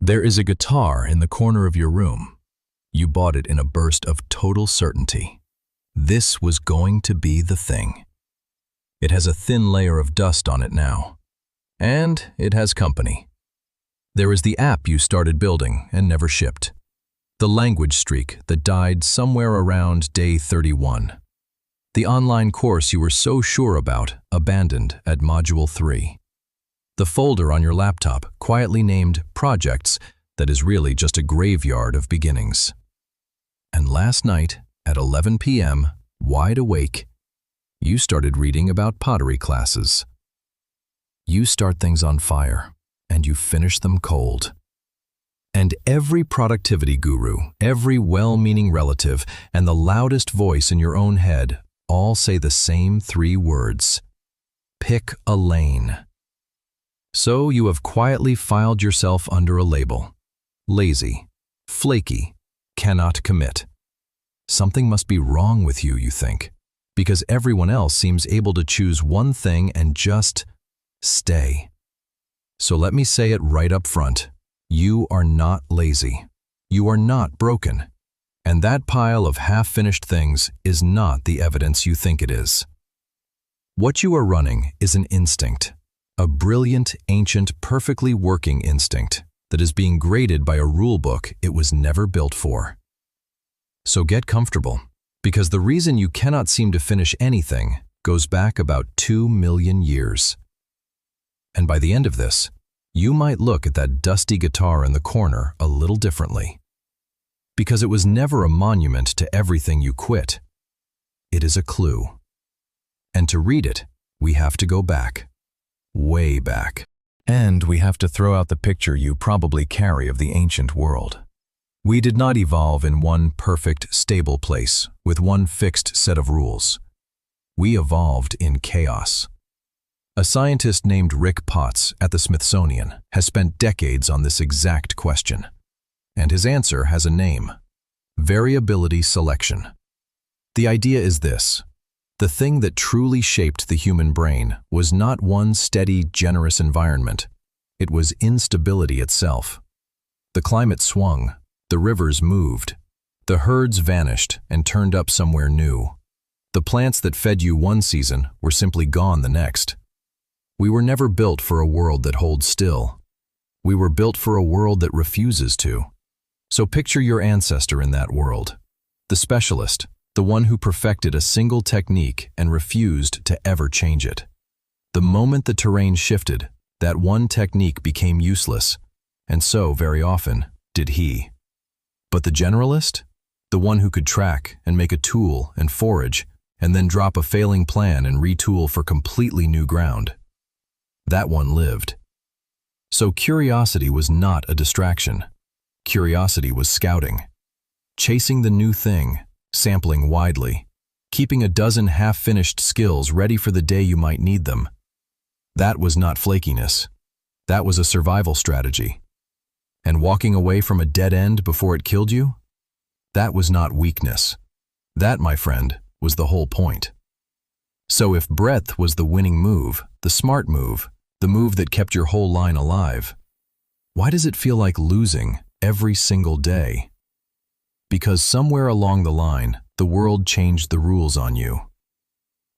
There is a guitar in the corner of your room. You bought it in a burst of total certainty. This was going to be the thing. It has a thin layer of dust on it now. And it has company. There is the app you started building and never shipped. The language streak that died somewhere around day 31. The online course you were so sure about, abandoned at Module 3. The folder on your laptop, quietly named Projects, that is really just a graveyard of beginnings. And last night, at 11 p.m., wide awake, you started reading about pottery classes. You start things on fire, and you finish them cold. And every productivity guru, every well-meaning relative, and the loudest voice in your own head all say the same 3 words. Pick a lane. So you have quietly filed yourself under a label. Lazy, flaky, cannot commit. Something must be wrong with you, you think, because everyone else seems able to choose one thing and just stay. So let me say it right up front. You are not lazy. You are not broken. And that pile of half-finished things is not the evidence you think it is. What you are running is an instinct. A brilliant, ancient, perfectly working instinct that is being graded by a rulebook it was never built for. So get comfortable, because the reason you cannot seem to finish anything goes back about 2 million years. And by the end of this, you might look at that dusty guitar in the corner a little differently. Because it was never a monument to everything you quit. It is a clue. And to read it, we have to go back. Way back. And we have to throw out the picture you probably carry of the ancient world. We did not evolve in one perfect, stable place with one fixed set of rules. We evolved in chaos. A scientist named Rick Potts at the Smithsonian has spent decades on this exact question. And his answer has a name: variability selection. The idea is this. The thing that truly shaped the human brain was not one steady, generous environment. It was instability itself. The climate swung, the rivers moved, the herds vanished and turned up somewhere new. The plants that fed you one season were simply gone the next. We were never built for a world that holds still. We were built for a world that refuses to. So picture your ancestor in that world, the specialist, the one who perfected a single technique and refused to ever change it. The moment the terrain shifted, that one technique became useless, and so, very often, did he. But the generalist? The one who could track and make a tool and forage, and then drop a failing plan and retool for completely new ground. That one lived. So curiosity was not a distraction. Curiosity was scouting. Chasing the new thing, sampling widely, keeping a dozen half-finished skills ready for the day you might need them. That was not flakiness. That was a survival strategy. And walking away from a dead end before it killed you? That was not weakness. That, my friend, was the whole point. So if breadth was the winning move, the smart move, the move that kept your whole line alive, why does it feel like losing every single day? Because somewhere along the line, the world changed the rules on you.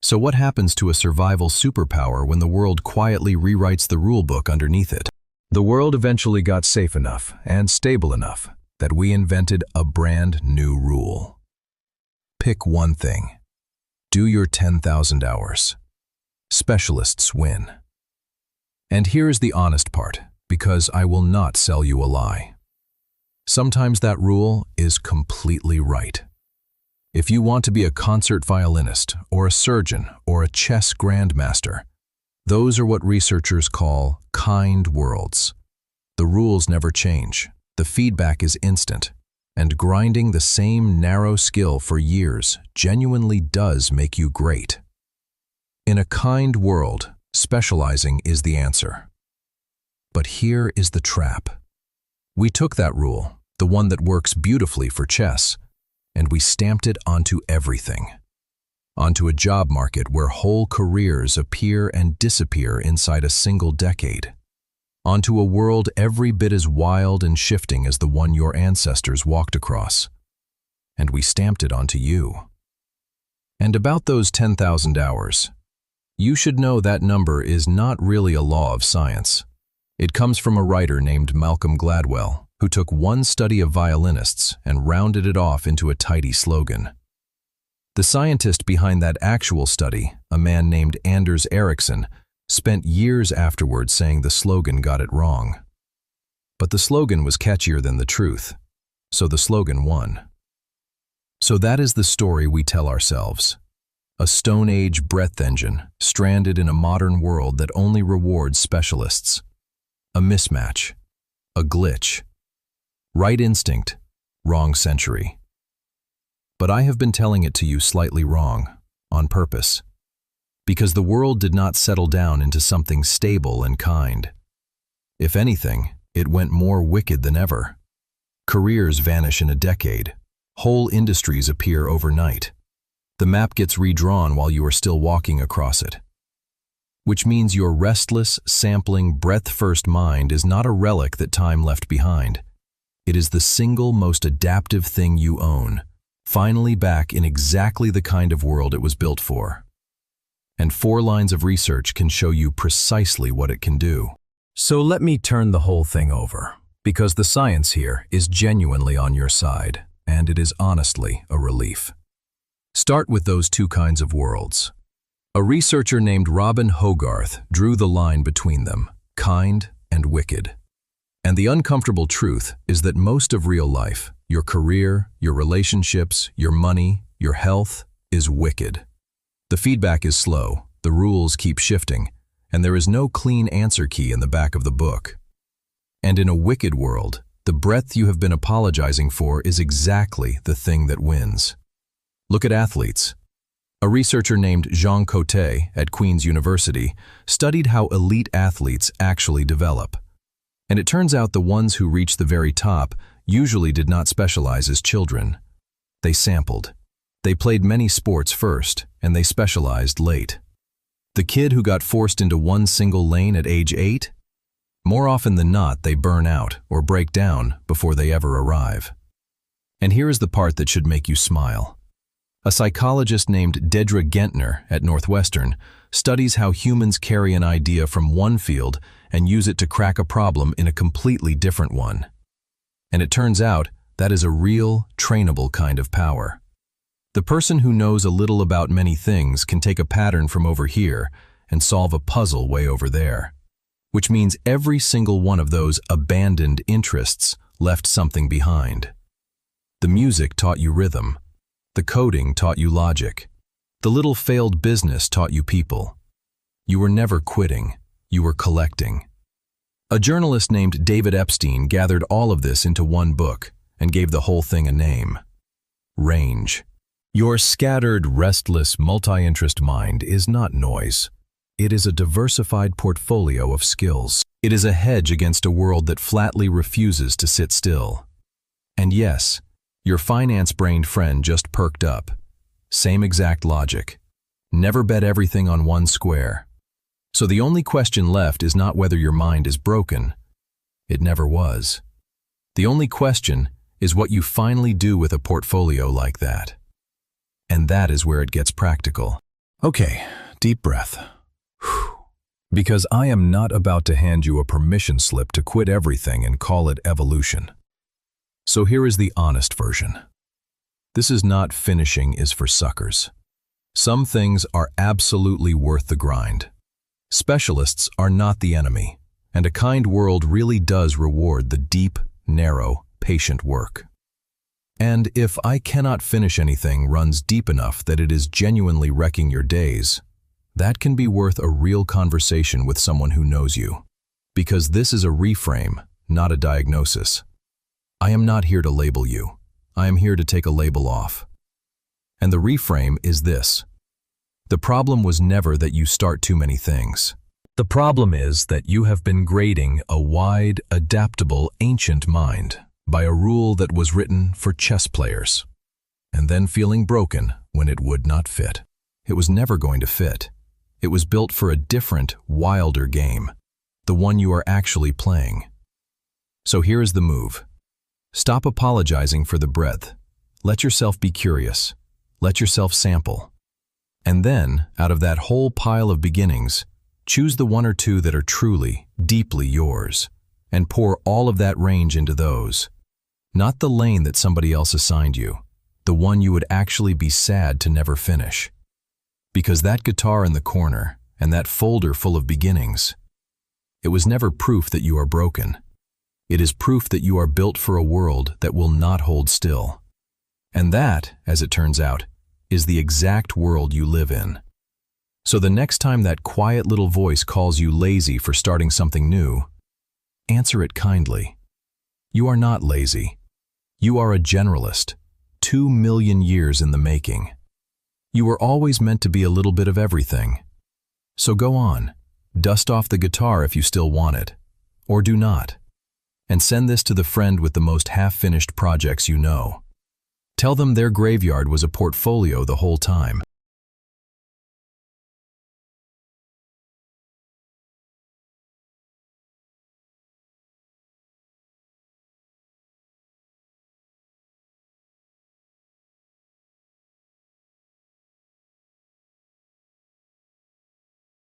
So what happens to a survival superpower when the world quietly rewrites the rulebook underneath it? The world eventually got safe enough and stable enough that we invented a brand new rule. Pick one thing. Do your 10,000 hours. Specialists win. And here's the honest part, because I will not sell you a lie. Sometimes that rule is completely right. If you want to be a concert violinist, or a surgeon, or a chess grandmaster, those are what researchers call kind worlds. The rules never change, the feedback is instant, and grinding the same narrow skill for years genuinely does make you great. In a kind world, specializing is the answer. But here is the trap. We took that rule, the one that works beautifully for chess, and we stamped it onto everything. Onto a job market where whole careers appear and disappear inside a single decade. onto a world every bit as wild and shifting as the one your ancestors walked across. And we stamped it onto you. And about those 10,000 hours, you should know that number is not really a law of science. It comes from a writer named Malcolm Gladwell, who took one study of violinists and rounded it off into a tidy slogan. The scientist behind that actual study, a man named Anders Ericsson, spent years afterwards saying the slogan got it wrong. But the slogan was catchier than the truth, so the slogan won. So that is the story we tell ourselves. A Stone Age breath engine stranded in a modern world that only rewards specialists. A mismatch. A glitch. Right instinct, wrong century. But I have been telling it to you slightly wrong, on purpose. Because the world did not settle down into something stable and kind. If anything, it went more wicked than ever. Careers vanish in a decade. Whole industries appear overnight. The map gets redrawn while you are still walking across it. Which means your restless, sampling, breath-first mind is not a relic that time left behind. It is the single most adaptive thing you own, finally back in exactly the kind of world it was built for. And 4 lines of research can show you precisely what it can do. So let me turn the whole thing over, because the science here is genuinely on your side, and it is honestly a relief. Start with those 2 kinds of worlds. A researcher named Robin Hogarth drew the line between them, kind and wicked. And the uncomfortable truth is that most of real life, your career, your relationships, your money, your health, is wicked. The feedback is slow, the rules keep shifting, and there is no clean answer key in the back of the book. And in a wicked world, the breadth you have been apologizing for is exactly the thing that wins. Look at athletes. A researcher named Jean Coté at Queen's University studied how elite athletes actually develop. And it turns out the ones who reach the very top usually did not specialize as children. They sampled. They played many sports first, and they specialized late. The kid who got forced into one single lane at age 8? More often than not, they burn out or break down before they ever arrive. And here is the part that should make you smile. A psychologist named Dedra Gentner at Northwestern studies how humans carry an idea from one field and use it to crack a problem in a completely different one. And it turns out that is a real, trainable kind of power. The person who knows a little about many things can take a pattern from over here and solve a puzzle way over there. Which means every single one of those abandoned interests left something behind. The music taught you rhythm. The coding taught you logic. The little failed business taught you people. You were never quitting. You were collecting. A journalist named David Epstein gathered all of this into one book and gave the whole thing a name. Range. Your scattered, restless, multi-interest mind is not noise. It is a diversified portfolio of skills. It is a hedge against a world that flatly refuses to sit still. And yes, your finance-brained friend just perked up. Same exact logic. Never bet everything on one square. So the only question left is not whether your mind is broken. It never was. The only question is what you finally do with a portfolio like that. And that is where it gets practical. Okay, deep breath. Because I am not about to hand you a permission slip to quit everything and call it evolution. So here is the honest version. This is not finishing is for suckers. Some things are absolutely worth the grind. Specialists are not the enemy, and a kind world really does reward the deep, narrow, patient work. And if I cannot finish anything runs deep enough that it is genuinely wrecking your days, that can be worth a real conversation with someone who knows you. Because this is a reframe, not a diagnosis. I am not here to label you. I am here to take a label off. And the reframe is this. The problem was never that you start too many things. The problem is that you have been grading a wide, adaptable, ancient mind by a rule that was written for chess players, and then feeling broken when it would not fit. It was never going to fit. It was built for a different, wilder game, the one you are actually playing. So here is the move. Stop apologizing for the breadth. Let yourself be curious. Let yourself sample. And then, out of that whole pile of beginnings, choose the one or two that are truly, deeply yours, and pour all of that range into those. Not the lane that somebody else assigned you, the one you would actually be sad to never finish. Because that guitar in the corner, and that folder full of beginnings, it was never proof that you are broken. It is proof that you are built for a world that will not hold still. And that, as it turns out, is the exact world you live in. So the next time that quiet little voice calls you lazy for starting something new, answer it kindly. You are not lazy. You are a generalist, 2 million years in the making. You were always meant to be a little bit of everything. So go on, dust off the guitar if you still want it, or do not. And send this to the friend with the most half-finished projects you know. Tell them their graveyard was a portfolio the whole time.